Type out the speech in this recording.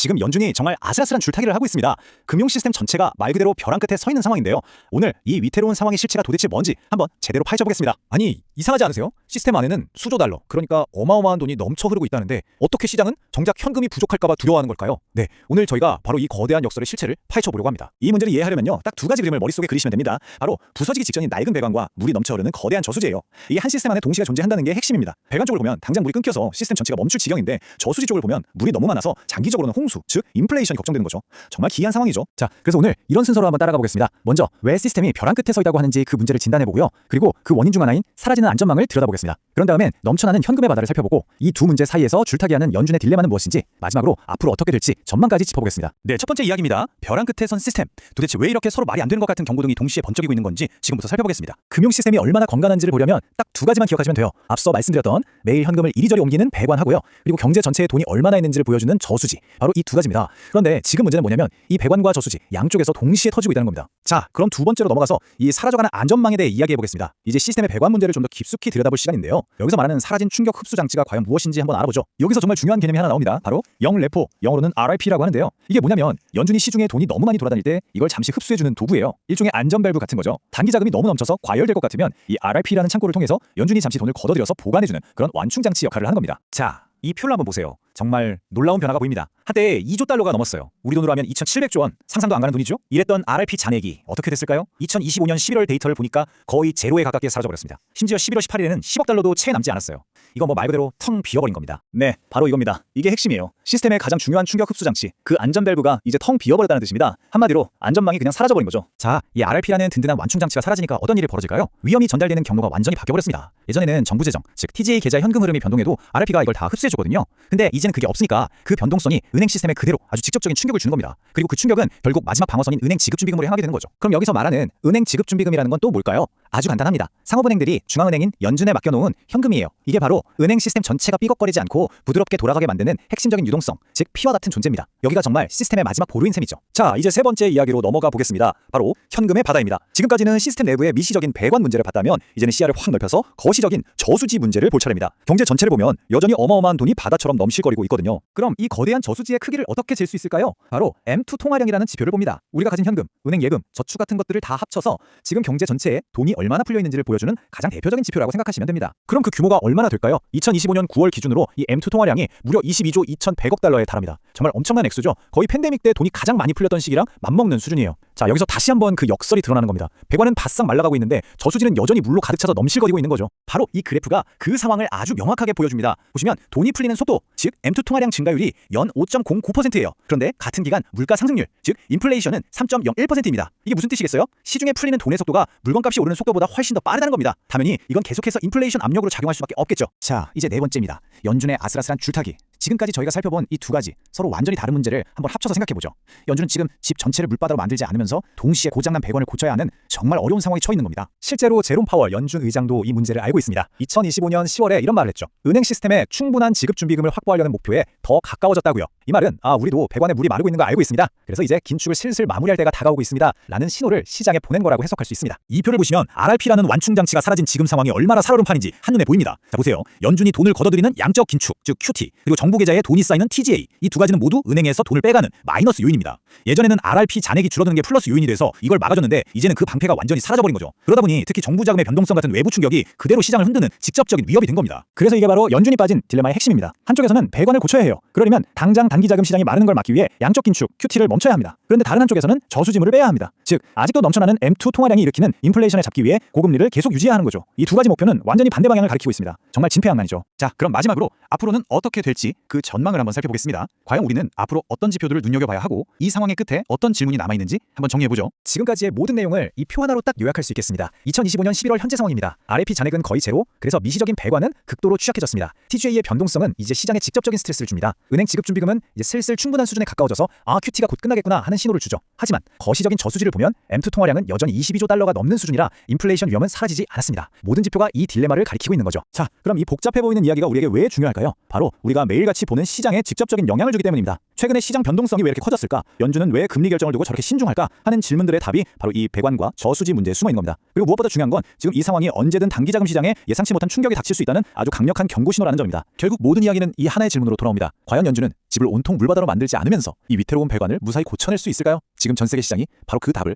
지금 연준이 정말 아슬아슬한 줄타기를 하고 있습니다. 금융 시스템 전체가 말 그대로 벼랑 끝에 서 있는 상황인데요. 오늘 이 위태로운 상황의 실체가 도대체 뭔지 한번 제대로 파헤쳐 보겠습니다. 아니, 이상하지 않으세요? 시스템 안에는 수조 달러, 그러니까 어마어마한 돈이 넘쳐 흐르고 있다는데 어떻게 시장은 정작 현금이 부족할까봐 두려워하는 걸까요? 네, 오늘 저희가 바로 이 거대한 역설의 실체를 파헤쳐 보려고 합니다. 이 문제를 이해하려면요, 딱 두 가지 그림을 머릿속에 그리시면 됩니다. 바로 부서지기 직전인 낡은 배관과 물이 넘쳐 흐르는 거대한 저수지예요. 이게 한 시스템 안에 동시에 존재한다는 게 핵심입니다. 배관 쪽을 보면 당장 물이 끊겨서 시스템 전체가 멈출 지경인데, 저수지 쪽을 보면 물이 너무 많아서 장기적으로는 홍수, 즉 인플레이션이 걱정되는 거죠. 정말 기이한 상황이죠. 자, 그래서 오늘 이런 순서로 한번 따라가 보겠습니다. 먼저 왜 시스템이 벼랑 끝에 서 있다고 하는지 그 문제를 진단해보고요. 그리고 그 원인 중 하나인 사라지는 안전망을 들여다보겠습니다. 그런 다음엔 넘쳐나는 현금의 바다를 살펴보고 이 두 문제 사이에서 줄타기하는 연준의 딜레마는 무엇인지, 마지막으로 앞으로 어떻게 될지 전망까지 짚어보겠습니다. 네, 첫 번째 이야기입니다. 벼랑 끝에 선 시스템. 도대체 왜 이렇게 서로 말이 안 되는 것 같은 경고등이 동시에 번쩍이고 있는 건지 지금부터 살펴보겠습니다. 금융 시스템이 얼마나 건강한지를 보려면 딱 두 가지만 기억하시면 돼요. 앞서 말씀드렸던 매일 현금을 이리저리 옮기는 배관하고요. 그리고 경제 전체에 돈이 얼마나 있는지를 보여주는 저수지. 바로 이 두 가지입니다. 그런데 지금 문제는 뭐냐면 이 배관과 저수지 양쪽에서 동시에 터지고 있다는 겁니다. 자, 그럼 두 번째로 넘어가서 이 사라져가는 안전망에 대해 이야기해 보겠습니다. 이제 시스템의 배관 문제를 좀 더 깊숙이 들여다볼 시간인데요. 여기서 말하는 사라진 충격 흡수 장치가 과연 무엇인지 한번 알아보죠. 여기서 정말 중요한 개념이 하나 나옵니다. 바로 영레포, 영어로는 RRP라고 하는데요. 이게 뭐냐면 연준이 시중에 돈이 너무 많이 돌아다닐 때 이걸 잠시 흡수해주는 도구예요. 일종의 안전밸브 같은 거죠. 단기 자금이 너무 넘쳐서 과열될 것 같으면 이 RRP라는 창고를 통해서 연준이 잠시 돈을 걷어들여서 보관해주는 그런 완충 장치 역할을 하는 겁니다. 자, 이 표를 한번 보세요. 정말 놀라운 변화가 보입니다. 한때 2조 달러가 넘었어요. 우리 돈으로 하면 2,700조 원. 상상도 안 가는 돈이죠. 이랬던 RRP 잔액이 어떻게 됐을까요? 2025년 11월 데이터를 보니까 거의 제로에 가깝게 사라져버렸습니다. 심지어 11월 18일에는 10억 달러도 채 남지 않았어요. 이거 뭐 말 그대로 텅 비어버린 겁니다. 네, 바로 이겁니다. 이게 핵심이에요. 시스템의 가장 중요한 충격 흡수 장치, 그 안전 밸브가 이제 텅 비어버렸다는 뜻입니다. 한마디로 안전망이 그냥 사라져버린 거죠. 자, 이 RRP라는 든든한 완충 장치가 사라지니까 어떤 일이 벌어질까요? 위험이 전달되는 경로가 완전히 바뀌어버렸습니다. 예전에는 정부 재정, 즉 TGA 계좌 현금 흐름이 변동해도 RRP가 이걸 다 흡수해줬거든요. 근데 이제는 그게 없으니까 그 변동성이 은행 시스템에 그대로 아주 직접적인 충격을 주는 겁니다. 그리고 그 충격은 결국 마지막 방어선인 은행 지급준비금으로 향하게 되는 거죠. 그럼 여기서 말하는 은행 지급준비금이라는 건 또 뭘까요? 아주 간단합니다. 상업은행들이 중앙은행인 연준에 맡겨놓은 현금이에요. 이게 바로 은행 시스템 전체가 삐걱거리지 않고 부드럽게 돌아가게 만드는 핵심적인 유동성, 즉 피와 같은 존재입니다. 여기가 정말 시스템의 마지막 보루인 셈이죠. 자, 이제 세 번째 이야기로 넘어가 보겠습니다. 바로 현금의 바다입니다. 지금까지는 시스템 내부의 미시적인 배관 문제를 봤다면 이제는 시야를 확 넓혀서 거시적인 저수지 문제를 볼 차례입니다. 경제 전체를 보면 여전히 어마어마한 돈이 바다처럼 넘실거리고 있거든요. 그럼 이 거대한 저수지의 크기를 어떻게 잴 수 있을까요? 바로 M2 통화량이라는 지표를 봅니다. 우리가 가진 현금, 은행 예금, 저축 같은 것들을 다 합쳐서 지금 경제 전체에 돈이 얼마나 풀려 있는지를 보여주는 가장 대표적인 지표라고 생각하시면 됩니다. 그럼 그 규모가 얼마나 될까요? 2025년 9월 기준으로 이 M2 통화량이 무려 22조 2,100억 달러에 달합니다. 정말 엄청난 액수죠. 거의 팬데믹 때 돈이 가장 많이 풀렸던 시기랑 맞먹는 수준이에요. 자, 여기서 다시 한번 그 역설이 드러나는 겁니다. 배관은 바싹 말라가고 있는데 저수지는 여전히 물로 가득 차서 넘실거리고 있는 거죠. 바로 이 그래프가 그 상황을 아주 명확하게 보여줍니다. 보시면 돈이 풀리는 속도, 즉 M2 통화량 증가율이 연 5.09%예요. 그런데 같은 기간 물가 상승률, 즉 인플레이션은 3.01%입니다. 이게 무슨 뜻이겠어요? 시중에 풀리는 돈의 속도가 물건값이 오르는 속도보다 훨씬 더 빠르다는 겁니다. 당연히 이건 계속해서 인플레이션 압력으로 작용할 수밖에 없겠죠. 자, 이제 네 번째입니다. 연준의 아슬아슬한 줄타기. 지금까지 저희가 살펴본 이 두 가지 서로 완전히 다른 문제를 한번 합쳐서 생각해보죠. 연준은 지금 집 전체를 물바다로 만들지 않으면서 동시에 고장난 배관을 고쳐야 하는 정말 어려운 상황에 처해 있는 겁니다. 실제로 제롬 파월 연준 의장도 이 문제를 알고 있습니다. 2025년 10월에 이런 말을 했죠. 은행 시스템에 충분한 지급준비금을 확보하려는 목표에 더 가까워졌다고요. 이 말은 우리도 배관에 물이 마르고 있는 거 알고 있습니다. 그래서 이제 긴축을 슬슬 마무리할 때가 다가오고 있습니다. 라는 신호를 시장에 보낸 거라고 해석할 수 있습니다. 이 표를 보시면 RRP라는 완충 장치가 사라진 지금 상황이 얼마나 살얼음판인지 한눈에 보입니다. 자, 보세요. 연준이 돈을 걷어들이는 양적 긴축, 즉 QT, 그리고 정부 계좌에 돈이 쌓이는 TGA, 이 두 가지는 모두 은행에서 돈을 빼가는 마이너스 요인입니다. 예전에는 RRP 잔액이 줄어드는 게 플러스 요인이 돼서 이걸 막아줬는데 이제는 그 방패가 완전히 사라져버린 거죠. 그러다 보니 특히 정부 자금의 변동성 같은 외부 충격이 그대로 시장을 흔드는 직접적인 위협이 된 겁니다. 그래서 이게 바로 연준이 빠진 딜레마의 핵심입니다. 한쪽에서는 배관을 고쳐야 해요. 그러려면 당장 단기 자금 시장이 마르는 걸 막기 위해 양적 긴축, QT를 멈춰야 합니다. 그런데 다른 한쪽에서는 저수지물을 빼야 합니다. 즉 아직도 넘쳐나는 M2 통화량이 일으키는 인플레이션을 잡기 위해 고금리를 계속 유지해야 하는 거죠. 이 두 가지 목표는 완전히 반대 방향을 가리키고 있습니다. 정말 진퇴양난이죠. 자, 그럼 마지막으로 앞으로는 어떻게 될지 그 전망을 한번 살펴보겠습니다. 과연 우리는 앞으로 어떤 지표들을 눈여겨봐야 하고 이 상황의 끝에 어떤 질문이 남아있는지 한번 정리해보죠. 지금까지의 모든 내용을 이 표 하나로 딱 요약할 수 있겠습니다. 2025년 11월 현재 상황입니다. RRP 잔액은 거의 제로, 그래서 미시적인 배관은 극도로 취약해졌습니다. TGA의 변동성은 이제 시장에 직접적인 스트레스를 줍니다. 은행 지급준비금은 이제 슬슬 충분한 수준에 가까워져서 QT가 곧 끝나겠구나 하는 신호를 주죠. 하지만 거시적인 저수지를 보면 M2 통화량은 여전히 22조 달러가 넘는 수준이라 인플레이션 위험은 사라지지 않았습니다. 모든 지표가 이 딜레마를 가리키고 있는 거죠. 자, 그럼 이 복잡해 보이는 이야기가 우리에게 왜 중요할까요? 바로 우리가 매일같이 보는 시장에 직접적인 영향을 주기 때문입니다. 최근에 시장 변동성이 왜 이렇게 커졌을까? 연준은 왜 금리 결정을 두고 저렇게 신중할까? 하는 질문들의 답이 바로 이 배관과 저수지 문제에 숨어 있는 겁니다. 그리고 무엇보다 중요한 건 지금 이 상황이 언제든 단기자금 시장에 예상치 못한 충격이 닥칠 수 있다는 아주 강력한 경고 신호라는 점입니다. 결국 모든 이야기는 이 하나의 질문으로 돌아옵니다. 과연 연준은 집을 온통 물바다로 만들지 않으면서 이 위태로운 배관을 무사히 고쳐낼 수 있을까요? 지금 전 세계 시장이 바로 그 답을